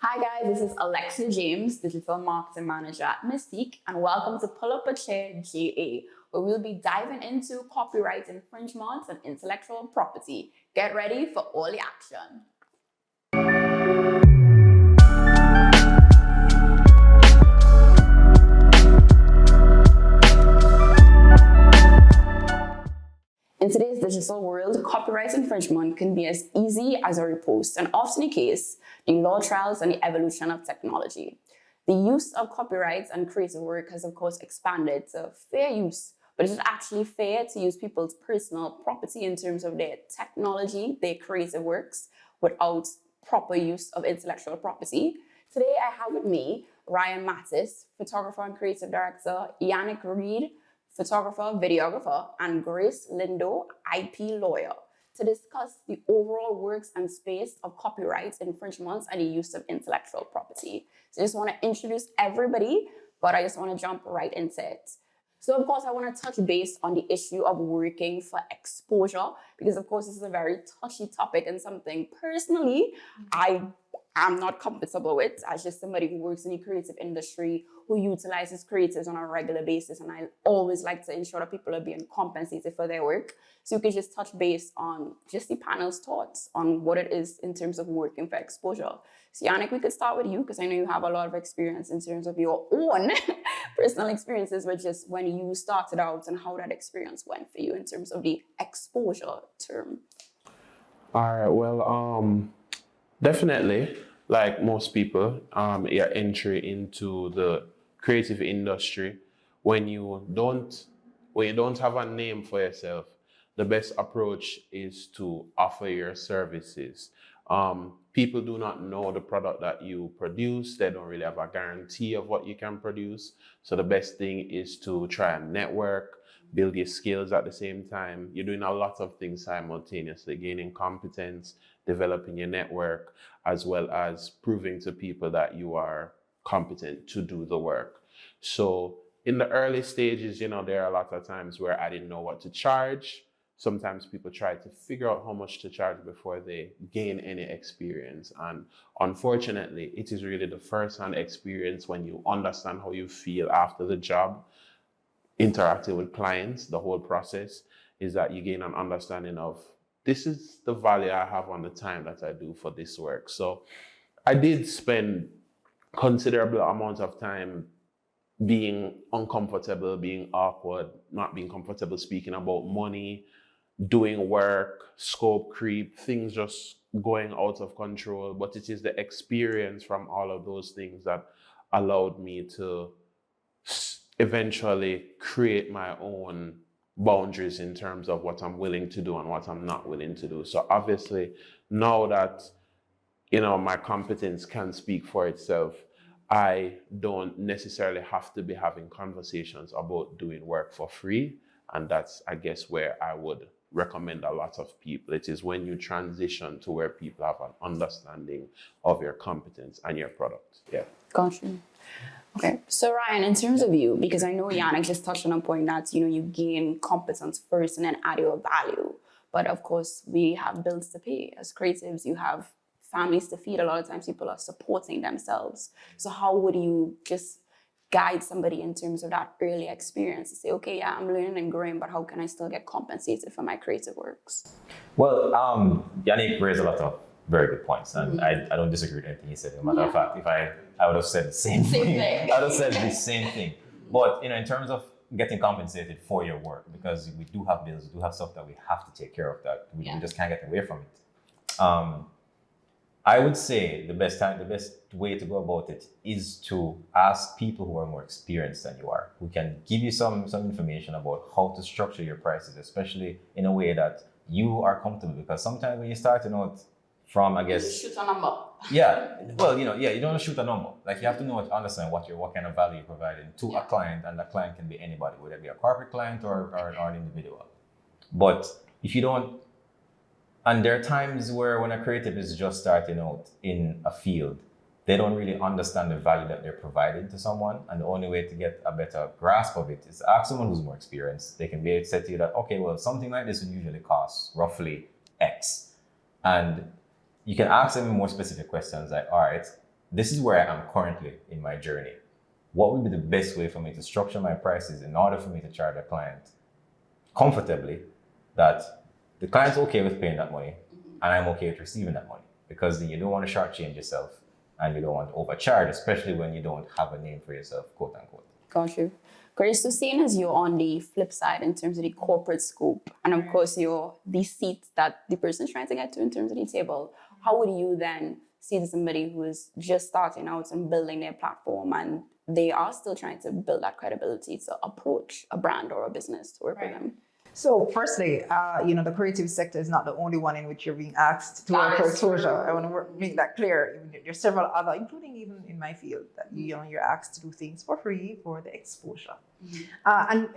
Hi guys, this is Alexa James, Digital Marketing Manager at Mystique, and welcome to Pull Up a Chair GA, where we'll be diving into copyright infringements and intellectual property. Get ready for all the action. In today's digital world, copyright infringement can be as easy as a repost, and often the case, the law trials and the evolution of technology. The use of copyrights and creative work has, of course, expanded to fair use, but is it actually fair to use people's personal property in terms of their technology, their creative works, without proper use of intellectual property? Today, I have with me Ryan Mattis, photographer and creative director, Yannick Reed, photographer, videographer, and Grace Lindo, IP lawyer, to discuss the overall works and space of copyright infringements and the use of intellectual property. So I just want to introduce everybody, but I just want to jump right into it. So of course, I want to touch base on the issue of working for exposure, because of course, this is a very touchy topic and something personally I am not comfortable with as just somebody who works in the creative industry, who utilizes creatives on a regular basis. And I always like to ensure that people are being compensated for their work. So you could just touch base on just the panel's thoughts on what it is in terms of working for exposure. So Yannick, we could start with you because I know you have a lot of experience in terms of your own personal experiences with just when you started out and how that experience went for you in terms of the exposure term. All right, well, definitely, like most people, your entry into the creative industry, when you don't have a name for yourself, the best approach is to offer your services. People do not know the product that you produce. They don't really have a guarantee of what you can produce. So the best thing is to try and network, build your skills at the same time. You're doing a lot of things simultaneously, gaining competence, developing your network, as well as proving to people that you are competent to do the work. So in the early stages, there are a lot of times where I didn't know what to charge. Sometimes people try to figure out how much to charge before they gain any experience. And unfortunately, it is really the first-hand experience when you understand how you feel after the job, interacting with clients, the whole process, is that you gain an understanding of this is the value I have on the time that I do for this work. So I did spend considerable amount of time being uncomfortable, being awkward, not being comfortable speaking about money, doing work, scope creep, things just going out of control. But it is the experience from all of those things that allowed me to eventually create my own boundaries in terms of what I'm willing to do and what I'm not willing to do. So obviously, now that my competence can speak for itself, I don't necessarily have to be having conversations about doing work for free. And that's, I guess, where I would recommend a lot of people. It is when you transition to where people have an understanding of your competence and your product. Yeah. Gotcha. Okay, so Ryan, in terms of you, because I know Yannick just touched on a point that, you gain competence first and then add your value. But of course, we have bills to pay. As creatives, you have families to feed. A lot of times people are supporting themselves. So how would you just guide somebody in terms of that early experience to say, okay, yeah, I'm learning and growing, but how can I still get compensated for my creative works? Well, Yannick raised a lot of very good points, and I don't disagree with anything he said. As a matter of fact, if I would have said the same thing. I would have said the same thing. But in terms of getting compensated for your work, because we do have bills, we do have stuff that we have to take care of, that we just can't get away from it. I would say the best way to go about it is to ask people who are more experienced than you are, who can give you some information about how to structure your prices, especially in a way that you are comfortable. Because sometimes when you're starting out from, I guess, shoot a number. Yeah, well, you don't want to shoot a number. Like, you have to understand what kind of value you're providing to a client, and that client can be anybody, whether it be a corporate client or an individual. But if you don't, and there are times where when a creative is just starting out in a field, they don't really understand the value that they're providing to someone, and the only way to get a better grasp of it is to ask someone who's more experienced. They can be able to say to you that, okay, well, something like this would usually cost roughly X, and you can ask them more specific questions like, all right, this is where I am currently in my journey. What would be the best way for me to structure my prices in order for me to charge a client comfortably that the client's okay with paying that money and I'm okay with receiving that money? Because then you don't want to shortchange yourself and you don't want to overcharge, especially when you don't have a name for yourself, quote unquote. Got you. Chris, so seeing as you're on the flip side in terms of the corporate scope, and of course you're the seat that the person's trying to get to in terms of the table, how would you then see to somebody who is just starting out and building their platform and they are still trying to build that credibility to approach a brand or a business to work with them? So firstly, the creative sector is not the only one in which you're being asked to work for exposure. I want to make that clear. There's several other, including even in my field, that you're asked to do things for free for the exposure. And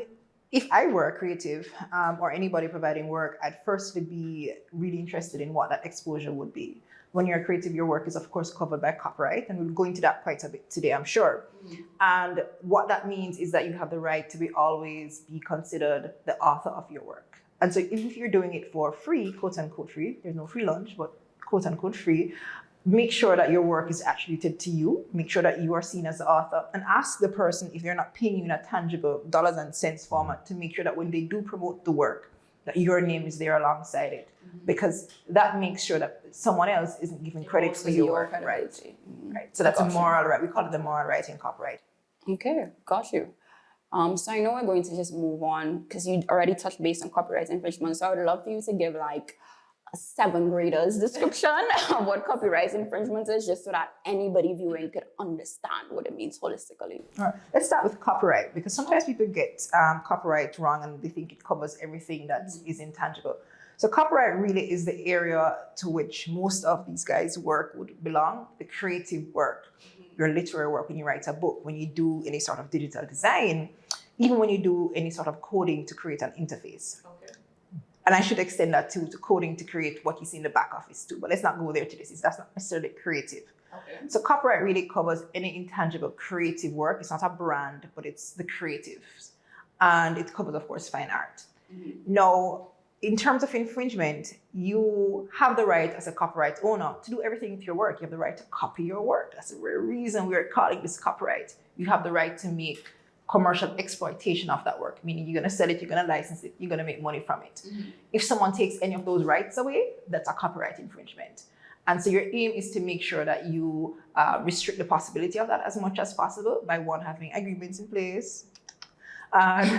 if I were a creative or anybody providing work, I'd firstly be really interested in what that exposure would be. When you're a creative, your work is of course covered by copyright, and we'll go into that quite a bit today, I'm sure. And what that means is that you have the right to always be considered the author of your work. And so if you're doing it for free, quote unquote free, there's no free lunch, but quote unquote free, make sure that your work is attributed to you, make sure that you are seen as the author, and ask the person if they're not paying you in a tangible dollars and cents format to make sure that when they do promote the work, that your name is there alongside it, because that makes sure that someone else isn't giving credit for your work, right? So that's a moral right. We call it the moral right in copyright. Okay, got you. So I know we're going to just move on because you already touched base on copyright infringement. So I would love for you to give like a 7th grader's description of what copyright infringement is, just so that anybody viewing could understand what it means holistically. All right, let's start with copyright, because sometimes people get copyright wrong and they think it covers everything that is intangible. So copyright really is the area to which most of these guys' work would belong, the creative work, your literary work, when you write a book, when you do any sort of digital design, even when you do any sort of coding to create an interface. And I should extend that to coding to create what you see in the back office too. But let's not go there today. That's not necessarily creative. So copyright really covers any intangible creative work. It's not a brand, but it's the creatives. And it covers, of course, fine art. Now, in terms of infringement, you have the right as a copyright owner to do everything with your work. You have the right to copy your work. That's the very reason we're calling this copyright. You have the right to make commercial exploitation of that work, meaning you're going to sell it, you're going to license it, you're going to make money from it. If someone takes any of those rights away, that's a copyright infringement. And so your aim is to make sure that you restrict the possibility of that as much as possible by one, having agreements in place, and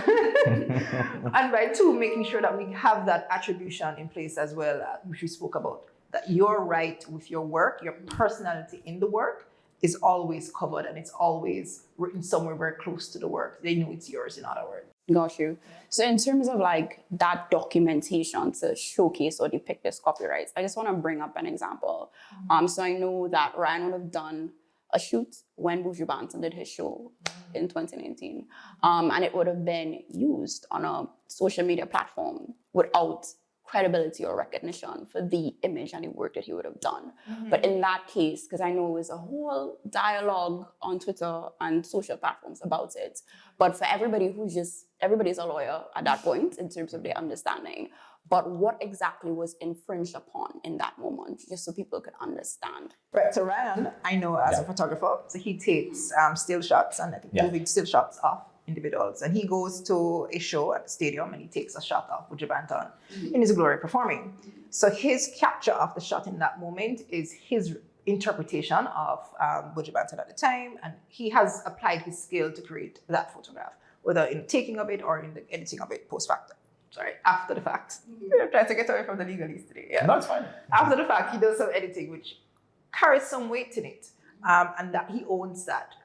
by two, making sure that we have that attribution in place as well, which we spoke about, that your right with your work, your personality in the work, is always covered and it's always written somewhere very close to the work. They know it's yours, in other words. Got you. So in terms of like that documentation to showcase or depict this copyrights, I just want to bring up an example. So I know that Ryan would have done a shoot when Buju Banton did his show in 2019. And it would have been used on a social media platform without credibility or recognition for the image and the work that he would have done. But in that case, because I know it was a whole dialogue on Twitter and social platforms about it, but for everybody everybody's a lawyer at that point in terms of their understanding. But what exactly was infringed upon in that moment, just so people could understand? Right, so Ryan, I know as a photographer, so he takes still shots and I think moving still shots of individuals. And he goes to a show at the stadium and he takes a shot of Buju Banton in his glory performing. So his capture of the shot in that moment is his interpretation of Buju Banton at the time, and he has applied his skill to create that photograph, whether in the taking of it or in the editing of it after the fact. I'm trying to get away from the legalese today. No, it's fine. After the fact, he does some editing, which carries some weight in it, and that he owns that.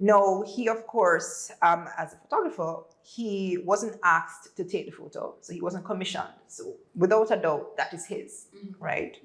No, he, of course, as a photographer, he wasn't asked to take the photo, so he wasn't commissioned. So without a doubt, that is his, right?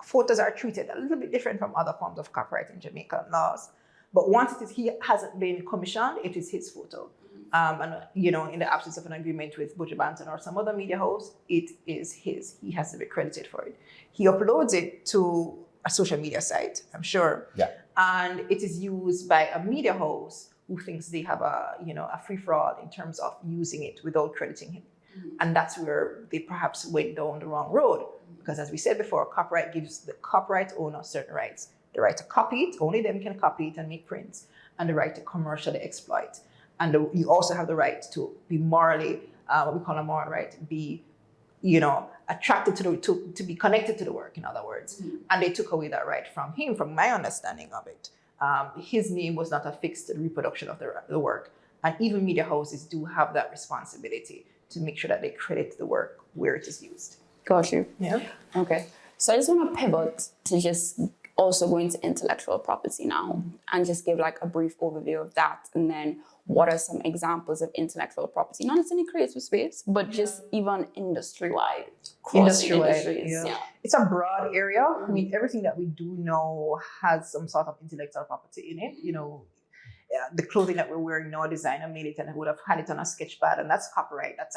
Photos are treated a little bit different from other forms of copyright in Jamaican laws. But once he hasn't been commissioned, it is his photo. And, in the absence of an agreement with Buju Banton or some other media house, it is his. He has to be credited for it. He uploads it to a social media site, I'm sure. Yeah. And it is used by a media house who thinks they have a free-for-all in terms of using it without crediting him. And that's where they perhaps went down the wrong road. Because as we said before, copyright gives the copyright owner certain rights. the right to copy it, only them can copy it and make prints, and the right to commercially exploit. And you also have the right to be morally, what we call a moral right, be, attracted to be connected to the work, in other words. And they took away that right from him, from my understanding of it. His name was not affixed to the reproduction of the work. And even media houses do have that responsibility to make sure that they credit the work where it is used. Got you. Yeah. Okay. So I just want to pivot to just also go into intellectual property now and just give like a brief overview of that. And then what are some examples of intellectual property, not just in the creative space, but just even industry-wide, Industry-wide, yeah. It's a broad area. I mean, everything that we do know has some sort of intellectual property in it. The clothing that we're wearing now, a designer made it and would have had it on a sketch pad, and that's copyright. That's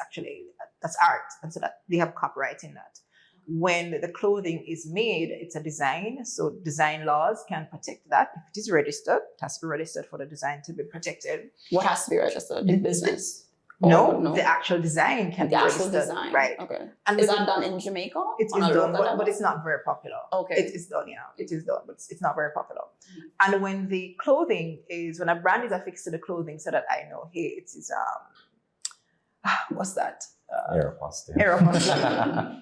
art. And so that they have copyright in that. When the clothing is made, it's a design. So design laws can protect that. If it is registered, it has to be registered for the design to be protected. What has to be registered? The business? No, the actual design can be registered. Design. Right. Okay. And is that done in Jamaica? It is done, but it's not very popular. Okay. It is done, It is done, but it's not very popular. And when the clothing when a brand is affixed to the clothing, so that I know, hey, it is what's that? Aeropostale.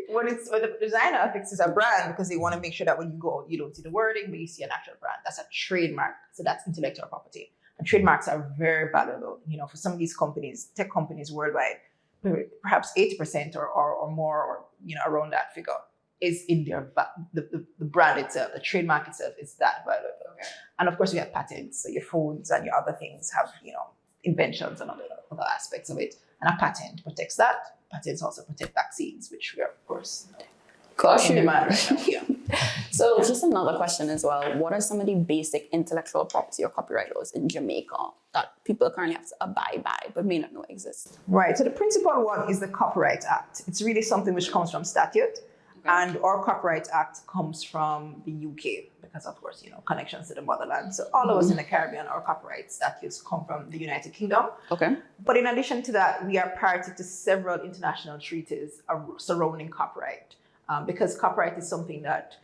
When the designer affixes a brand because they want to make sure that when you go out, you don't see the wording, but you see an actual brand. That's a trademark. So that's intellectual property. And trademarks are very valuable. For some of these companies, tech companies worldwide, perhaps 80% or more, or around that figure, is in the brand itself, the trademark itself is that valuable. Okay. And of course, we have patents. So your phones and your other things have inventions and other aspects of it. And a patent protects that. Patents also protect vaccines, which we are, of course, in demand right now. Yeah. So just another question as well. What are some of the basic intellectual property or copyright laws in Jamaica that people currently have to abide by but may not know exist? Right. So the principal one is the Copyright Act. It's really something which comes from statute. Okay. And our Copyright Act comes from the UK because, of course, connections to the motherland. So all of us in the Caribbean, our copyright statutes come from the United Kingdom. Okay. But in addition to that, we are party to several international treaties surrounding copyright. Because copyright is something that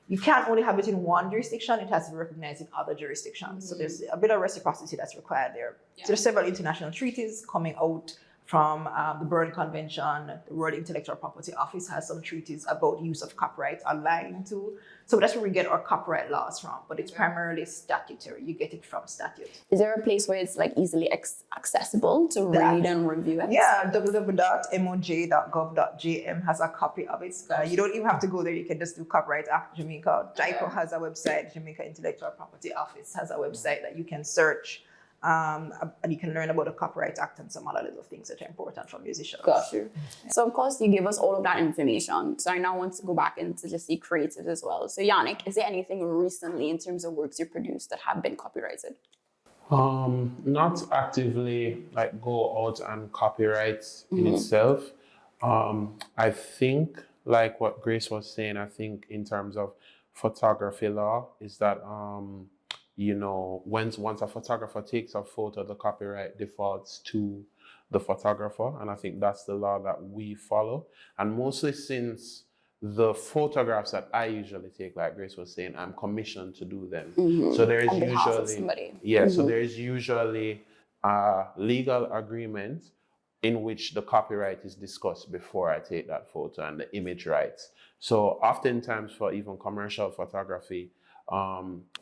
you can't only have it in one jurisdiction, it has to be recognized in other jurisdictions. So there's a bit of reciprocity that's required there. Yeah. So there's several international treaties coming out from the Berne Convention. The World Intellectual Property Office has some treaties about use of copyright aligned to. So that's where we get our copyright laws from, but it's primarily statutory. You get it from statute. Is there a place where it's like easily accessible to read and review it? Yeah, www.moj.gov.jm has a copy of it. You don't even have to go there. You can just do Copyright Act Jamaica. JIPO has a website. Jamaica Intellectual Property Office has a website that you can search. And you can learn about the Copyright Act and some other little things that are important for musicians. Got you. Yeah. So of course you gave us all of that information. So I now want to go back into just the creatives as well. So Yannick, is there anything recently in terms of works you produced that have been copyrighted? Not actively go out and copyright in itself. I think like what Grace was saying, I think in terms of photography law is that once a photographer takes a photo, the copyright defaults to the photographer. And I think that's the law that we follow. And mostly since the photographs that I usually take, like Grace was saying, I'm commissioned to do them. So there is so there is usually a legal agreement in which the copyright is discussed before I take that photo and the image rights. So oftentimes for even commercial photography,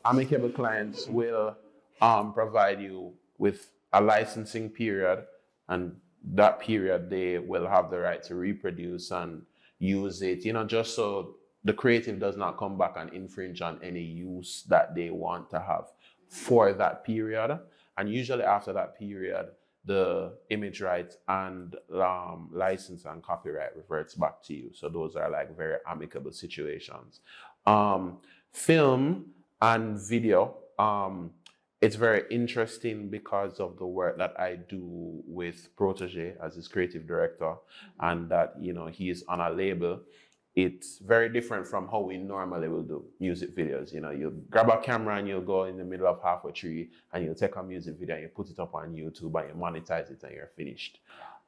amicable clients will provide you with a licensing period, and that period they will have the right to reproduce and use it, just so the creative does not come back and infringe on any use that they want to have for that period. And usually after that period, the image rights and license and copyright reverts back to you. So those are very amicable situations. Film and video, it's very interesting because of the work that I do with Protege as his creative director, and that he is on a label. It's very different from how we normally will do music videos. You grab a camera and you'll go in the middle of half a tree and you'll take a music video and you put it up on YouTube and you monetize it and you're finished.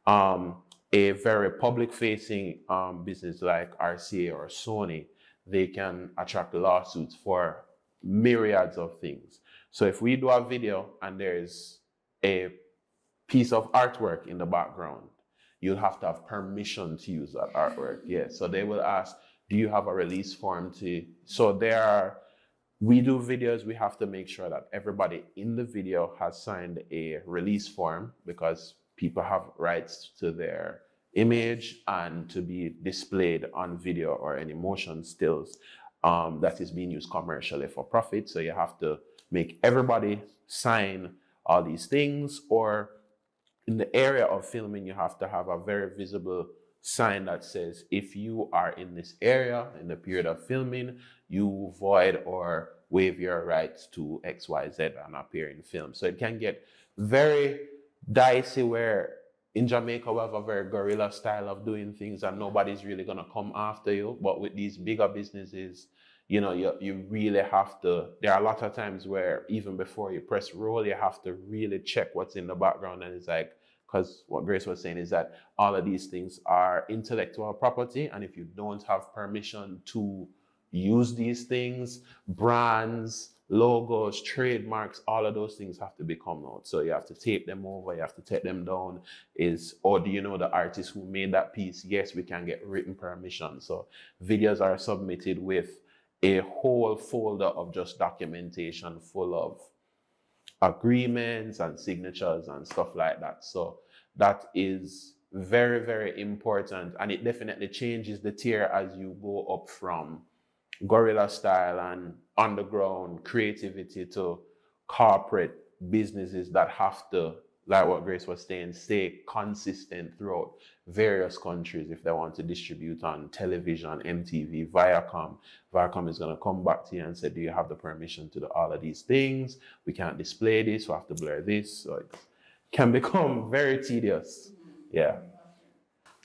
A very public-facing business like RCA or Sony, they can attract lawsuits for myriads of things. So if we do a video and there's a piece of artwork in the background, you'll have to have permission to use that artwork. Yeah. So they will ask, do you have a release form to? So we do videos, we have to make sure that everybody in the video has signed a release form, because people have rights to their image and to be displayed on video or any motion stills that is being used commercially for profit. So you have to make everybody sign all these things. Or in the area of filming, you have to have a very visible sign that says, if you are in this area in the period of filming, you void or waive your rights to XYZ and appear in film. So it can get very dicey, where in Jamaica we have a very guerrilla style of doing things and nobody's really gonna come after you. But with these bigger businesses, you know, you really have to, there are a lot of times where even before you press roll, you have to really check what's in the background. And it's like, because what Grace was saying is that all of these things are intellectual property. And if you don't have permission to use these things, brands, logos, trademarks, all of those things have to become out. So you have to tape them over, you have to take them down. Or do you know the artist who made that piece? Yes, we can get written permission. So videos are submitted with a whole folder of just documentation full of agreements and signatures and stuff like that. So that is very, very important. And it definitely changes the tier as you go up from guerrilla style and underground creativity to corporate businesses that have to, like what Grace was saying, stay consistent throughout various countries if they want to distribute on television, MTV, Viacom. Viacom is going to come back to you and say, do you have the permission to do all of these things? We can't display this, we have to blur this. So it can become very tedious. Yeah.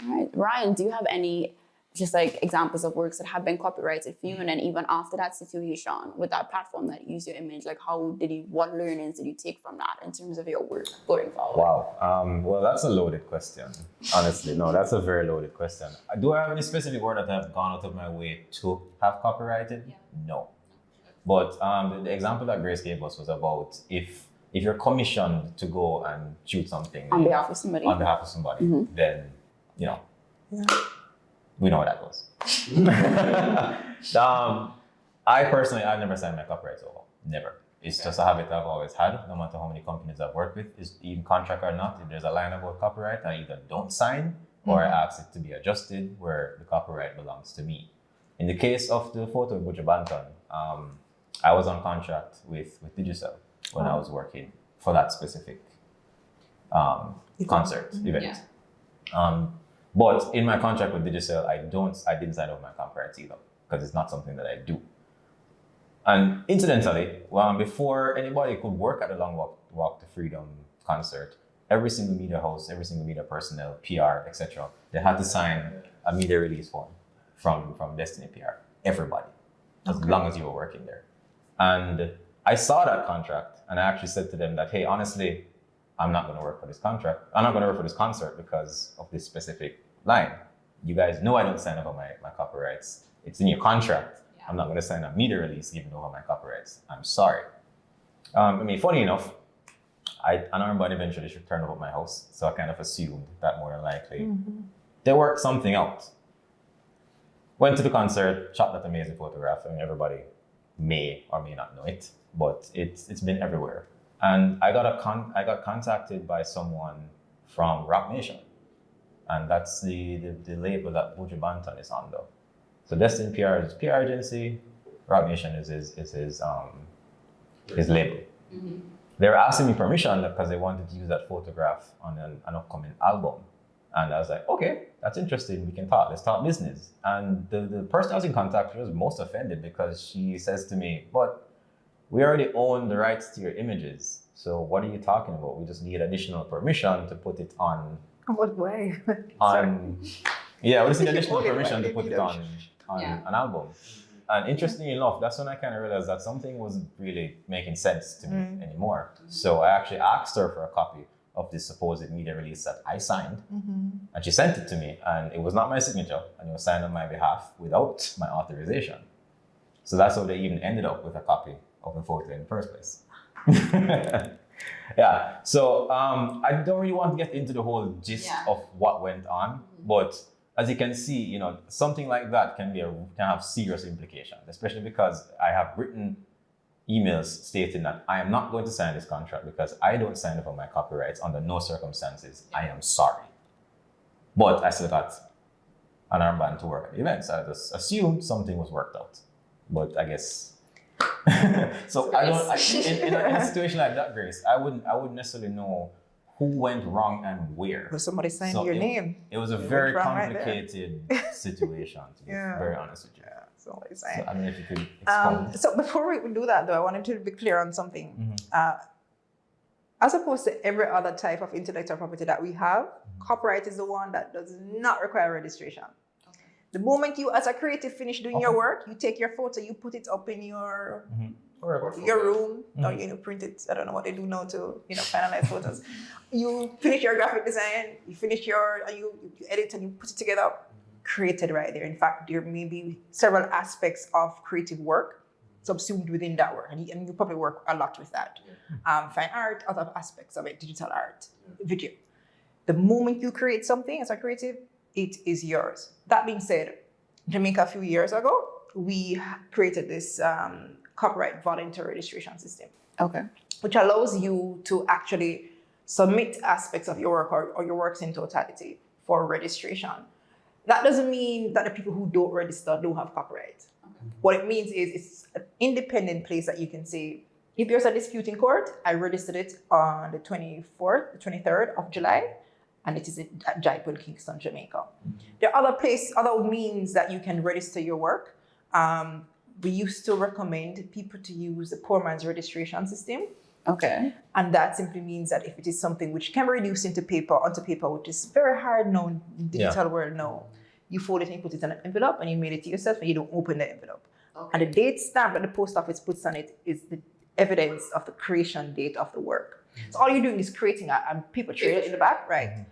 All right. Ryan, do you have any just like examples of works that have been copyrighted for you, and then even after that situation with that platform that use your image, like what learnings did you take from that in terms of your work going forward? Wow. Well, that's a loaded question. Honestly, no, that's a very loaded question. Do I have any specific word that I've gone out of my way to have copyrighted? Yeah. No. But the example that Grace gave us was about if you're commissioned to go and shoot something on behalf of somebody, mm-hmm. then yeah. We know how that goes. I've never signed my copyrights over. Never. It's just a habit I've always had, no matter how many companies I've worked with. Is even contract or not, if there's a line about copyright, I either don't sign or I ask it to be adjusted where the copyright belongs to me. In the case of the photo of Buju Banton, I was on contract with Digicel when I was working for that specific concert event. Yeah. But in my contract with Digicel, I didn't sign over my copyrights either, because it's not something that I do. And incidentally, before anybody could work at the Long Walk to Freedom concert, every single media house, every single media personnel, PR, etc., they had to sign a media release form from Destiny PR. Everybody, as long as you were working there. And I saw that contract, and I actually said to them that, hey, honestly, I'm not going to work for this contract. I'm not going to work for this concert because of this specific line. You guys know I don't sign over my copyrights. It's in your contract. Yeah. I'm not going to sign a media release giving over my copyrights. I'm sorry. Funny enough, an armed band eventually should turn up at my house, so I kind of assumed that more than likely they worked something out. Went to the concert, shot that amazing photograph. Everybody may or may not know it, but it's been everywhere. And I got contacted by someone from Rock Nation, and that's the label that Buju Banton is on, though. So Destiny PR is his PR agency, Rock Nation is his label. Mm-hmm. They were asking me permission because they wanted to use that photograph on an upcoming album, and I was like, okay, that's interesting. We can talk. Let's talk business. And the person I was in contact with was most offended because she says to me, "But we already own the rights to your images. So what are you talking about? We just need additional permission to put it on." What way? We just need additional permission to put it on an album. And interestingly enough, that's when I kind of realized that something wasn't really making sense to me anymore. So I actually asked her for a copy of this supposed media release that I signed, and she sent it to me, and it was not my signature, and it was signed on my behalf without my authorization. So that's how they even ended up with a copy of the photo in the first place. Yeah. So I don't really want to get into the whole gist of what went on, but as you can see, you know, something like that can have serious implications, especially because I have written emails stating that I am not going to sign this contract because I don't sign up for my copyrights under no circumstances. I am sorry. But I still got an armband to work at the event, so I just assumed something was worked out. But I guess so. In a situation like that, Grace, I wouldn't necessarily know who went wrong and where. But somebody signed your name. It was a very complicated situation, to be very honest with you. Yeah, somebody signed. So, I mean, if you could explain. So before we do that, though, I wanted to be clear on something. As opposed to every other type of intellectual property that we have, copyright is the one that does not require registration. Okay. The moment you, as a creative, finish doing your work, you take your photo, you put it up in your room, or you print it. I don't know what they do now to finalize photos. You finish your graphic design, you edit and you put it together, created right there. In fact, there may be several aspects of creative work subsumed within that work, and you probably work a lot with that. Fine art, other aspects of it, digital art, video. The moment you create something as a creative, it is yours. That being said, Jamaica a few years ago, we created this copyright voluntary registration system. Okay. Which allows you to actually submit aspects of your work or your works in totality for registration. That doesn't mean that the people who don't register don't have copyright. What it means is it's an independent place that you can say, if there's a dispute in court, I registered it on the 23rd of July, and it is at Jaipur, Kingston, Jamaica. There are other means that you can register your work. We used to recommend people to use the poor man's registration system. Okay. And that simply means that if it is something which can be reduced onto paper, which is very hard now in the digital world now, you fold it and you put it in an envelope and you mail it to yourself and you don't open the envelope. Okay. And the date stamp that the post office puts on it is the evidence of the creation date of the work. So all you're doing is creating a paper trail in the back, right?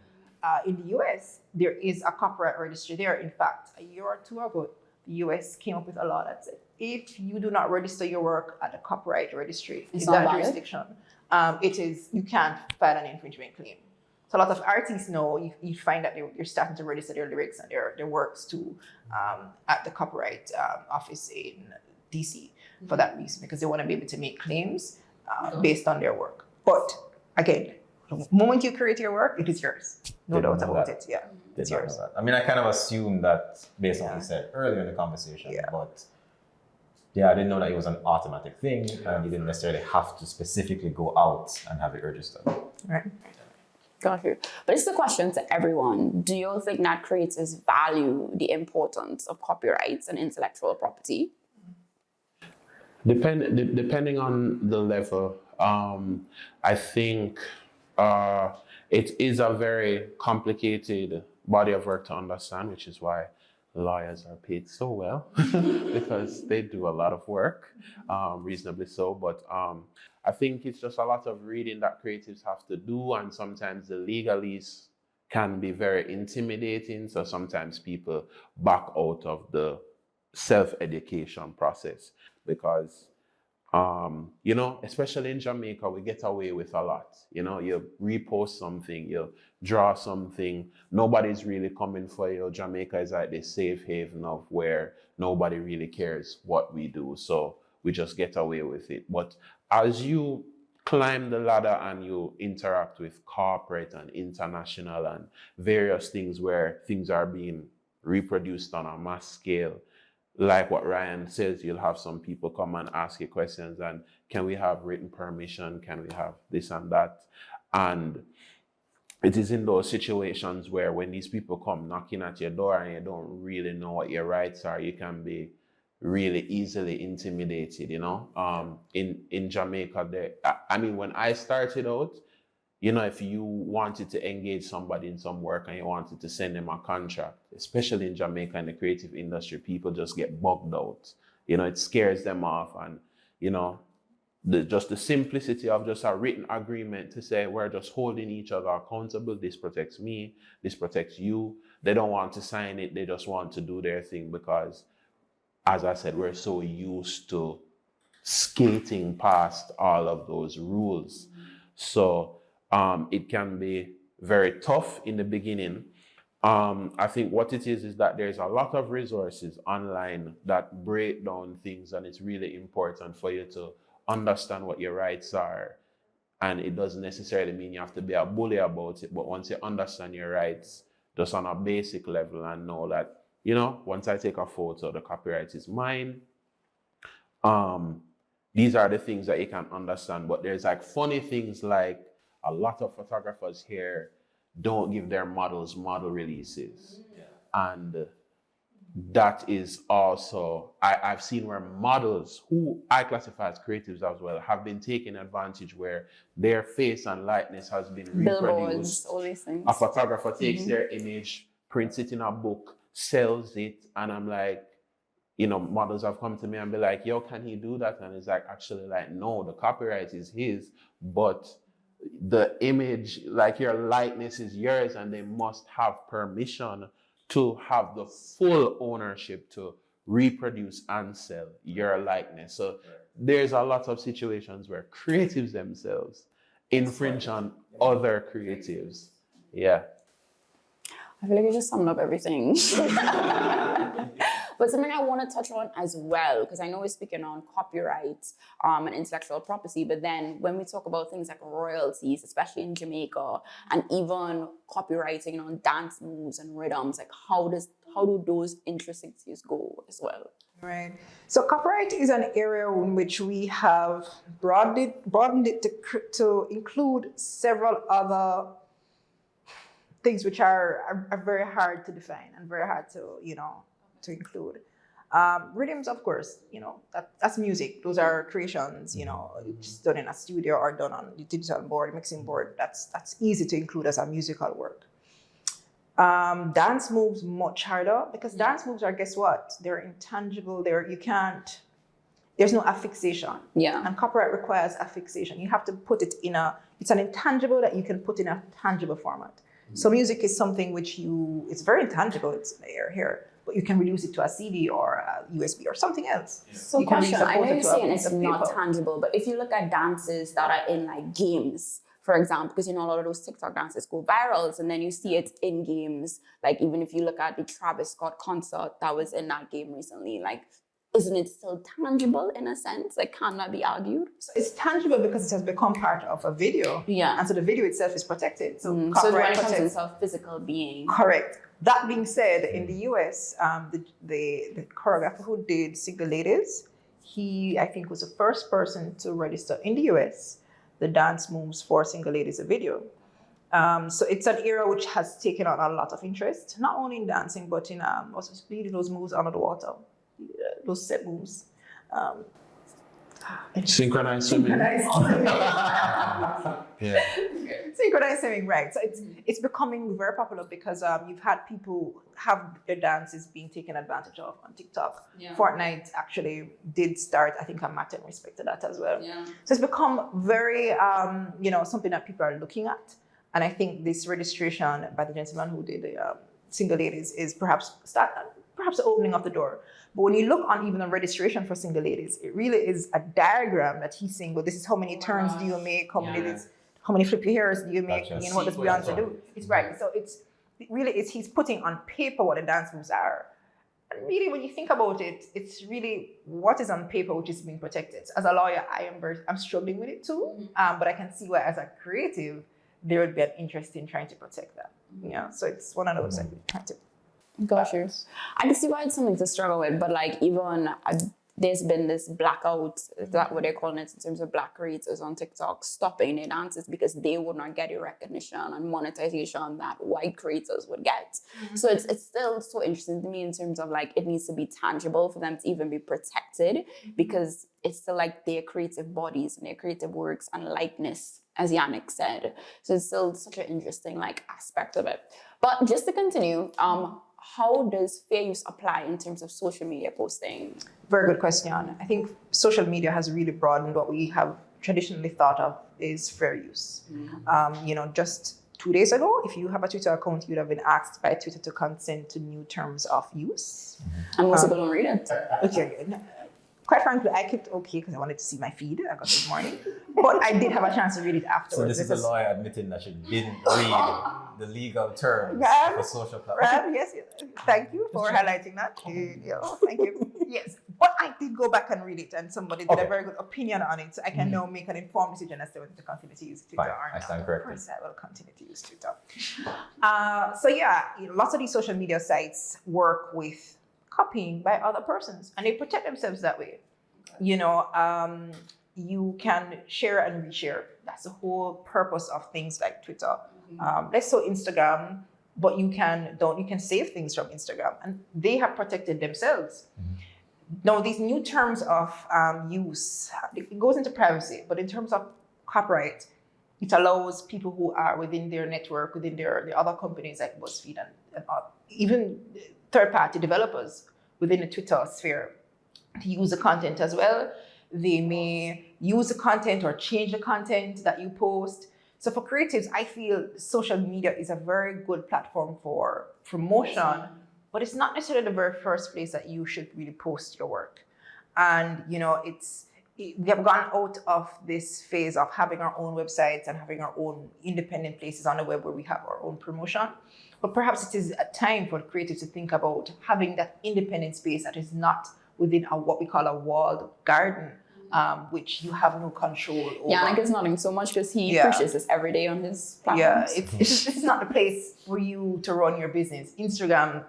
In the US, there is a copyright registry there. In fact, a year or two ago, the US came up with a law that said, if you do not register your work at the copyright registry in that jurisdiction, you can't file an infringement claim. So a lot of artists now, you find that they're starting to register their lyrics and their works at the copyright office in DC for that reason, because they want to be able to make claims based on their work. But again, the moment you create your work, it is yours. No doubt about it. Yeah, it's yours. I mean, I kind of assumed that based on what you said earlier in the conversation, but I didn't know that it was an automatic thing and you didn't necessarily have to specifically go out and have it registered. Right. Got you. But it's the question to everyone. Do you think that creators value the importance of copyrights and intellectual property? Depending on the level, I think it is a very complicated body of work to understand, which is why lawyers are paid so well because they do a lot of work, reasonably so. But I think it's just a lot of reading that creatives have to do, and sometimes the legalese can be very intimidating. So sometimes people back out of the self-education process because, especially in Jamaica, we get away with a lot. You repost something, you draw something, nobody's really coming for you. Jamaica is like this safe haven of where nobody really cares what we do. So we just get away with it. But as you climb the ladder and you interact with corporate and international and various things where things are being reproduced on a mass scale, like what Ryan says, you'll have some people come and ask you questions and can we have written permission? Can we have this and that? And it is in those situations where when these people come knocking at your door and you don't really know what your rights are, you can be really easily intimidated, In Jamaica, when I started out, if you wanted to engage somebody in some work and you wanted to send them a contract, especially in Jamaica in the creative industry, people just get bugged out. It scares them off. And, just the simplicity of just a written agreement to say we're just holding each other accountable. This protects me. This protects you. They don't want to sign it. They just want to do their thing because, as I said, we're so used to skating past all of those rules. So it can be very tough in the beginning. I think what it is that there's a lot of resources online that break down things, and it's really important for you to understand what your rights are. And it doesn't necessarily mean you have to be a bully about it, but once you understand your rights, just on a basic level, and know that, once I take a photo, the copyright is mine. These are the things that you can understand. But there's like funny things, like a lot of photographers here don't give their models model releases. And that is also, I've seen where models, who I classify as creatives as well, have been taken advantage where their face and likeness has been reproduced. All these things. A photographer takes their image, prints it in a book, sells it, and I'm like, models have come to me and be like, yo, can he do that? And it's like, actually, like, no, the copyright is his, but the image, like your likeness, is yours, and they must have permission to have the full ownership to reproduce and sell your likeness. So there's a lot of situations where creatives themselves infringe on other creatives. Yeah. I feel like you just summed up everything. But something I want to touch on as well, because I know we're speaking on copyright and intellectual property, but then when we talk about things like royalties, especially in Jamaica, and even copywriting on dance moves and rhythms, like how do those intricacies go as well? Right. So copyright is an area in which we have broadened it to include several other things which are very hard to define and very hard to include. Rhythms, of course, that's music. Those are creations, just done in a studio or done on the digital board, mixing board. That's easy to include as a musical work. Dance moves much harder, because dance moves are, guess what? They're intangible. There's no affixation. Yeah. And copyright requires affixation. You have to put it it's an intangible that you can put in a tangible format. So music is something which it's very intangible. It's here, but you can reduce it to a CD or a USB or something else. Yeah. So question, I know you're saying it's not tangible, but if you look at dances that are in like games, for example, because a lot of those TikTok dances go viral, and then you see it in games. Like even if you look at the Travis Scott concert that was in that game recently, like, isn't it still tangible in a sense? Like, can that be argued? So it's tangible because it has become part of a video. Yeah. And so the video itself is protected. So when it comes to a physical being. Correct. That being said, in the US, the choreographer who did Single Ladies, he, I think, was the first person to register in the US the dance moves for Single Ladies, a video. So it's an era which has taken on a lot of interest, not only in dancing, but in also those moves under the water. Those set moves. Synchronized swimming. Yeah. Synchronized swimming, right. So it's becoming very popular because you've had people have their dances being taken advantage of on TikTok. Yeah. Fortnite actually did start, I think, a matter in respect to that as well. Yeah. So it's become very, something that people are looking at. And I think this registration by the gentleman who did the Single Ladies is perhaps the opening of the door. But when you look on even the registration for Single Ladies, it really is a diagram that he's saying, well, this is how many turns do you make, how many flippy hairs do you make, what does Beyonce do? It's right. So he's putting on paper what the dance moves are. And really, when you think about it, it's really what is on paper which is being protected. As a lawyer, I'm struggling with it too, but I can see why as a creative, there would be an interest in trying to protect that. Yeah, so it's one of those trying to. Gosh, I can see why it's something to struggle with, but like even there's been this blackout, is that what they're calling it, in terms of black creators on TikTok stopping their dances because they would not get the recognition and monetization that white creators would get. Mm-hmm. So it's still so interesting to me in terms of like it needs to be tangible for them to even be protected, because it's still like their creative bodies and their creative works and likeness, as Yannick said. So it's still such an interesting like aspect of it. But just to continue, how does fair use apply in terms of social media posting? Very good question. I think social media has really broadened what we have traditionally thought of is fair use. Mm-hmm. Just 2 days ago, if you have a Twitter account, you'd have been asked by Twitter to consent to new terms of use. And most people don't read it. Okay. Quite frankly, I kept okay because I wanted to see my feed. I got it this morning. But I did have a chance to read it So afterwards. this is the lawyer admitting that she didn't read the legal terms of a social platform. Yes. Thank you for highlighting that. Thank you. Yes. But I did go back and read it, and somebody did a very good opinion on it. So I can now make an informed decision as to whether to continue to use Twitter Fine. or not. I stand corrected. Of course, I will continue to use Twitter. So yeah, lots of these social media sites work with copying by other persons, and they protect themselves that way. You can share and reshare. That's the whole purpose of things like Twitter. Let's say Instagram, but you can save things from Instagram, and they have protected themselves. Now, these new terms of use, it goes into privacy, but in terms of copyright, it allows people who are within their network, within the other companies like BuzzFeed and even third-party developers within the Twitter sphere to use the content as well. They may use the content or change the content that you post. So for creatives, I feel social media is a very good platform for promotion, but it's not necessarily the very first place that you should really post your work. And we have gone out of this phase of having our own websites and having our own independent places on the web where we have our own promotion. But perhaps it is a time for creatives to think about having that independent space that is not within what we call a walled garden, which you have no control over. Yannick is nodding so much because he pushes this every day on his platforms. Yeah, it's not the place for you to run your business. Instagram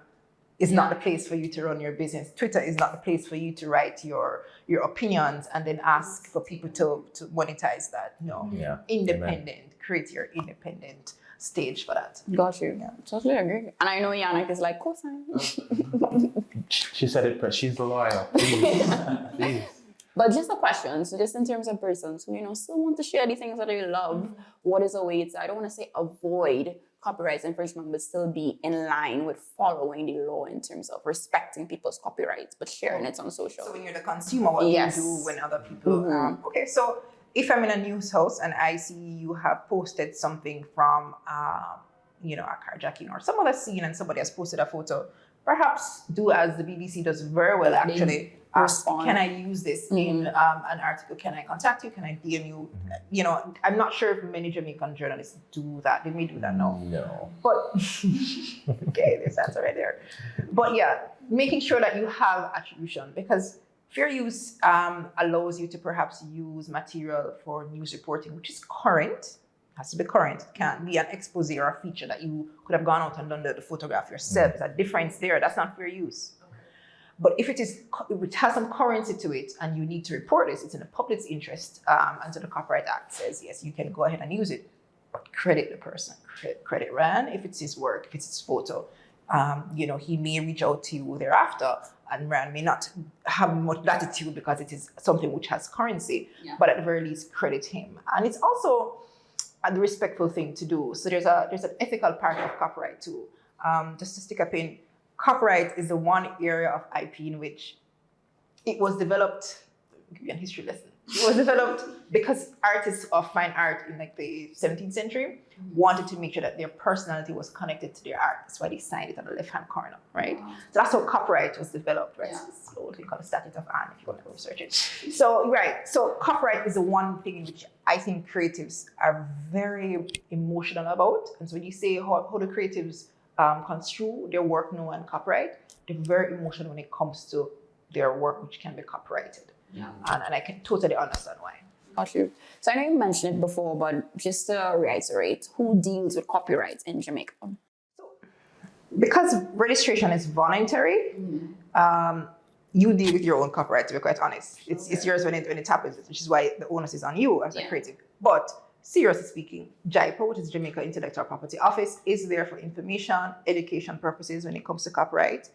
is not the place for you to run your business. Twitter is not the place for you to write your opinions and then ask for people to monetize that. No, independent. Amen. Create your independent stage for that. Got you. Yeah, totally agree. And I know Yannick is like, cosign. She said it. She's the lawyer. Please. Please. But just a question, so just in terms of persons who, still want to share the things that they love, what is a way to, I don't want to say avoid copyright infringement, but still be in line with following the law in terms of respecting people's copyrights, but sharing it on social? So when you're the consumer, what do you do when other people... okay, so if I'm in a news house and I see you have posted something from, a carjacking or some other scene and somebody has posted a photo, perhaps do as the BBC does very well, actually. Can I use this in an article? Can I contact you? Can I DM you? I'm not sure if many Jamaican journalists do that. They may do that now. No. But, okay, there's answer right there. But yeah, making sure that you have attribution, because fair use allows you to perhaps use material for news reporting, which is current. Has to be current. It can't be an expose or a feature that you could have gone out and done the photograph yourself. There's a difference there. That's not fair use. But if it has some currency to it and you need to report this, it's in the public's interest. And so the Copyright Act says, yes, you can go ahead and use it, but credit the person. Credit Ryan if it's his work, if it's his photo. He may reach out to you thereafter, and Ryan may not have much latitude because it is something which has currency, but at the very least, credit him. And it's also the respectful thing to do. So there's an ethical part of copyright too. Just to stick a pin, copyright is the one area of IP in which it was developed. I'll give you a history lesson. It was developed because artists of fine art in like the 17th century wanted to make sure that their personality was connected to their art. That's why they signed it on the left-hand corner, right? So that's how copyright was developed, right? It's what we call the Statute of Anne, if you want to research it. So, right. So copyright is the one thing in which I think creatives are very emotional about. And so when you say how the creatives construe their work now and copyright, they're very emotional when it comes to their work, which can be copyrighted. And I can totally understand why. Got you. So I know you mentioned it before, but just to reiterate, who deals with copyright in Jamaica? So, because registration is voluntary, you deal with your own copyright, to be quite honest. It's yours when it happens, which is why the onus is on you as a creative. But seriously speaking, JIPO, which is Jamaica Intellectual Property Office, is there for information, education purposes when it comes to copyright.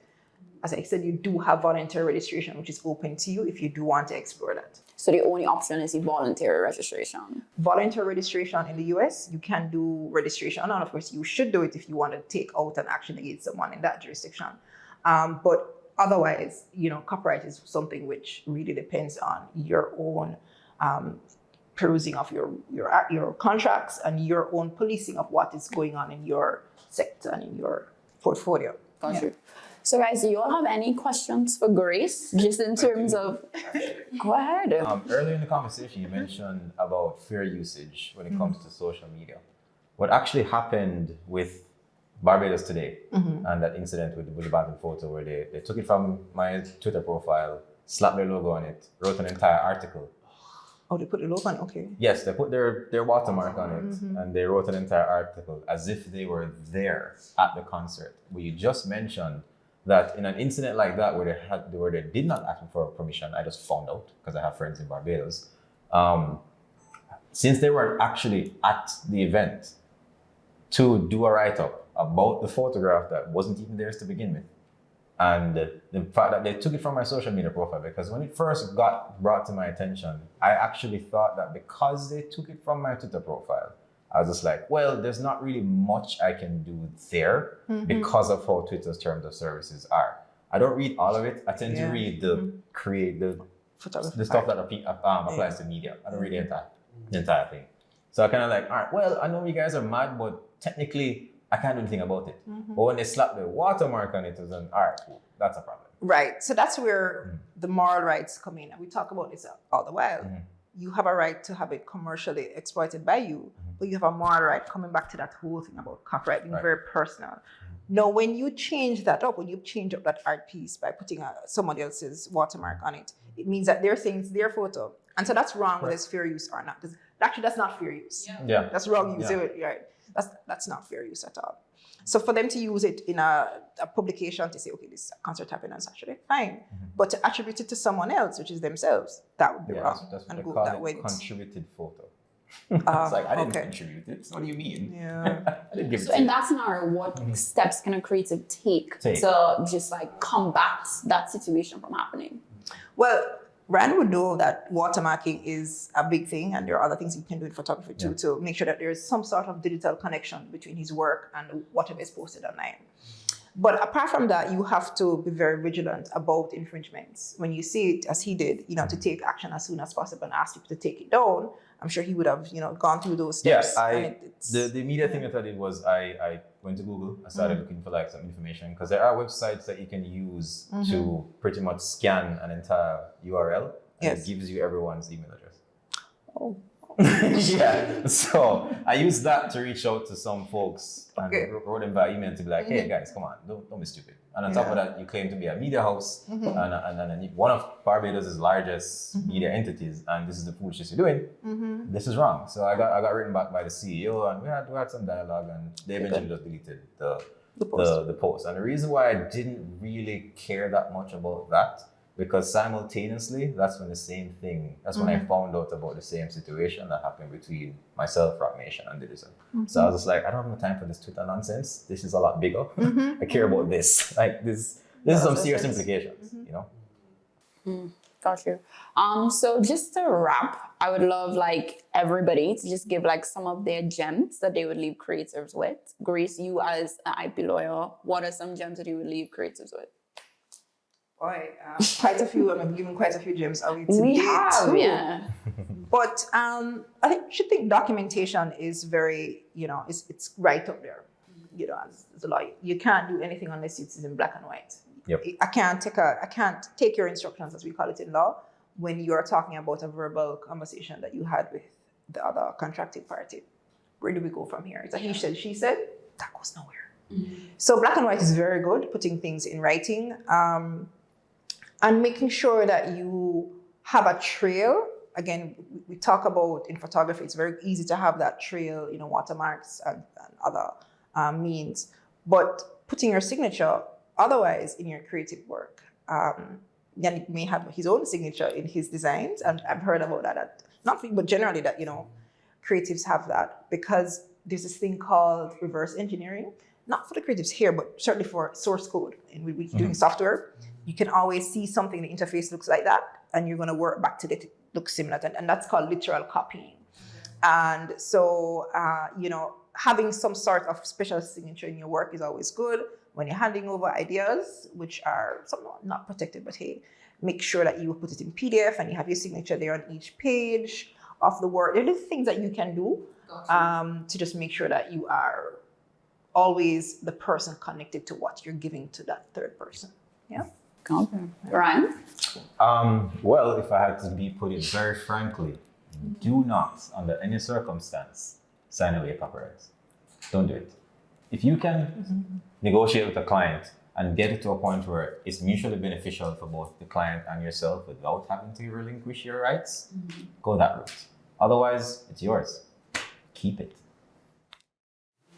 As I said, you do have voluntary registration, which is open to you if you do want to explore that. So the only option is the voluntary registration. Voluntary registration in the US, you can do registration, and of course you should do it if you want to take out an action against someone in that jurisdiction. But otherwise, copyright is something which really depends on your own perusing of your contracts and your own policing of what is going on in your sector and in your portfolio. Got you. So guys, do you all have any questions for Grace? Just in terms of, go ahead. Earlier in the conversation, you mentioned about fair usage when it comes to social media. What actually happened with Barbados today and that incident with the Bully Bantam photo where they took it from my Twitter profile, slapped their logo on it, wrote an entire article. Oh, they put the logo on it, okay. Yes, they put their watermark on it and they wrote an entire article as if they were there at the concert. Where you just mentioned that in an incident like that where they did not ask me for permission, I just found out because I have friends in Barbados. Since they were actually at the event to do a write-up about the photograph that wasn't even theirs to begin with. And the fact that they took it from my social media profile, because when it first got brought to my attention, I actually thought that because they took it from my Twitter profile, I was just like, well, there's not really much I can do there because of how Twitter's terms of services are. I don't read all of it. I tend to read the stuff that applies to media. I don't read the entire thing. So I kind of like, all right, well, I know you guys are mad, but technically I can't do anything about it. But when they slap the watermark on it, it was all right, cool, that's a problem. Right. So that's where the moral rights come in. And we talk about this all the while. You have a right to have it commercially exploited by you, but you have a moral right, coming back to that whole thing about copyright being very personal. Now, when you change that up, when you change up that art piece by putting somebody else's watermark on it, it means that they're saying it's their photo. And so that's wrong whether it's fair use or not. Actually, that's not fair use. Yeah. That's wrong use. Right. That's not fair use at all. So for them to use it in a publication to say, okay, this concert happened on Saturday, fine. But to attribute it to someone else, which is themselves, that would be wrong. That's what and they go call that it, way. contributed photo. It's like, I didn't contribute it. What do you mean? Yeah. I didn't give it So to in you. that scenario, what steps can a creative take to just like combat that situation from happening? Well, Rand would know that watermarking is a big thing, and there are other things you can do in photography too to make sure that there is some sort of digital connection between his work and whatever is posted online. But apart from that, you have to be very vigilant about infringements. When you see it, as he did, to take action as soon as possible and ask people to take it down. I'm sure he would have, gone through those steps. The immediate thing that I did was I went to Google. I started looking for like some information because there are websites that you can use to pretty much scan an entire URL and it gives you everyone's email address. Oh. Yeah. So I used that to reach out to some folks and wrote them by email to be like, hey guys, come on, don't be stupid. And on top of that, you claim to be a media house and one of Barbados' largest media entities, and this is the foolishness you're doing. This is wrong. So I got written back by the CEO, and we had some dialogue, and they eventually just deleted the post. And the reason why I didn't really care that much about that, because simultaneously, that's when I found out about the same situation that happened between myself, Rock Nation, and Digital. So I was just like, I don't have no time for this Twitter nonsense. This is a lot bigger. I care about this. Like this is some serious implications, Got you. So just to wrap, I would love like everybody to just give like some of their gems that they would leave creatives with. Grace, you as an IP lawyer, what are some gems that you would leave creatives with? Boy, quite a few. I'm giving quite a few gems away today. We have, too. yeah. But I think you should think documentation is very, it's right up there. As a lawyer, you can't do anything unless it's in black and white. Yep. I can't take your instructions, as we call it in law, when you're talking about a verbal conversation that you had with the other contracting party. Where do we go from here? It's a he said, she said. That goes nowhere. So black and white is very good, putting things in writing. And making sure that you have a trail. Again, we talk about in photography, it's very easy to have that trail, watermarks and other means. But putting your signature otherwise in your creative work. Yannick may have his own signature in his designs, and I've heard about that. But generally that, creatives have that because there's this thing called reverse engineering. Not for the creatives here, but certainly for source code. And we're doing software. You can always see something, the interface looks like that, and you're going to work back to it. It looks similar. And that's called literal copying. And so, having some sort of special signature in your work is always good. When you're handing over ideas, which are somewhat not protected, but hey, make sure that you put it in PDF and you have your signature there on each page of the work. There are things that you can do to just make sure that you are always the person connected to what you're giving to that third person. Yeah. Okay. Ryan? Well, if I had to put it very frankly, do not, under any circumstance, sign away copyrights. Don't do it. If you can negotiate with a client and get it to a point where it's mutually beneficial for both the client and yourself without having to relinquish your rights, go that route. Otherwise, it's yours. Keep it.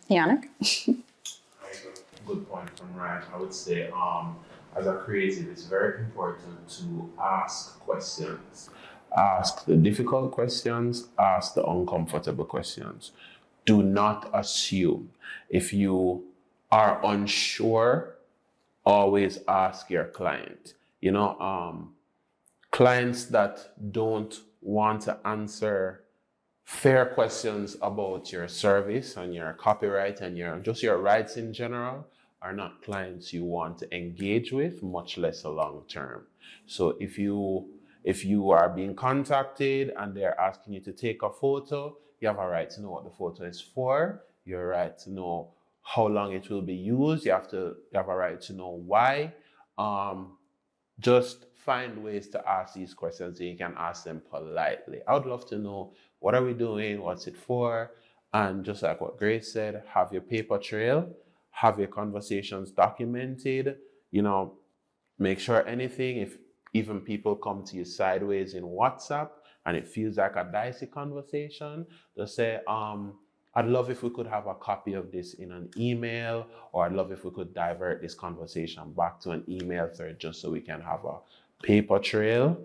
Yannick? Good point from Ryan. I would say, as a creative, it's very important to ask questions. Ask the difficult questions, ask the uncomfortable questions. Do not assume. If you are unsure, always ask your client. Clients that don't want to answer fair questions about your service and your copyright and your rights in general are not clients you want to engage with, much less a long term. So if you are being contacted and they're asking you to take a photo, you have a right to know what the photo is for. You have a right to know how long it will be used. You have a right to know why. Just find ways to ask these questions so you can ask them politely. I would love to know, what are we doing? What's it for? And just like what Grace said, have your paper trail, have your conversations documented, make sure anything, if even people come to you sideways in WhatsApp and it feels like a dicey conversation, just say, I'd love if we could have a copy of this in an email, or I'd love if we could divert this conversation back to an email thread just so we can have a paper trail.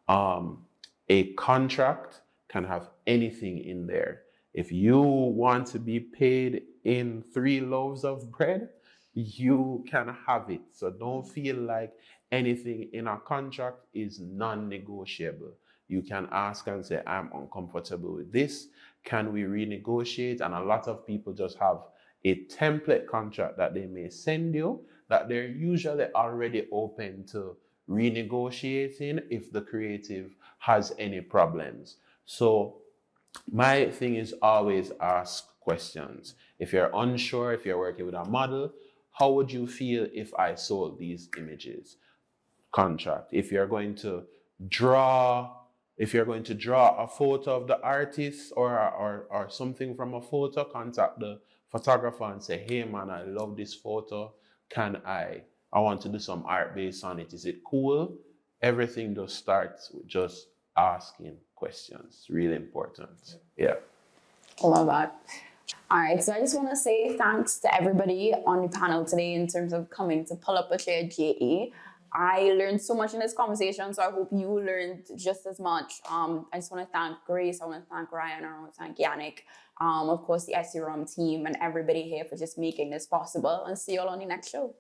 A contract can have anything in there. If you want to be paid in 3 loaves of bread, you can have it. So don't feel like anything in a contract is non-negotiable. You can ask and say, I'm uncomfortable with this. Can we renegotiate? And a lot of people just have a template contract that they may send you that they're usually already open to renegotiating if the creative has any problems. So my thing is always ask questions. If you're unsure, if you're working with a model, how would you feel if I sold these images? Contract. If you're going to draw a photo of the artist or something from a photo, contact the photographer and say, hey man, I love this photo. I want to do some art based on it. Is it cool? Everything just starts with just asking questions. Really important. Yeah. I love that. All right, so I just want to say thanks to everybody on the panel today in terms of coming to pull up a chair JE. I learned so much in this conversation, so I hope you learned just as much. I just want to thank Grace, I want to thank Ryan, I want to thank Yannick, of course the SCROM team and everybody here for just making this possible, and see you all on the next show.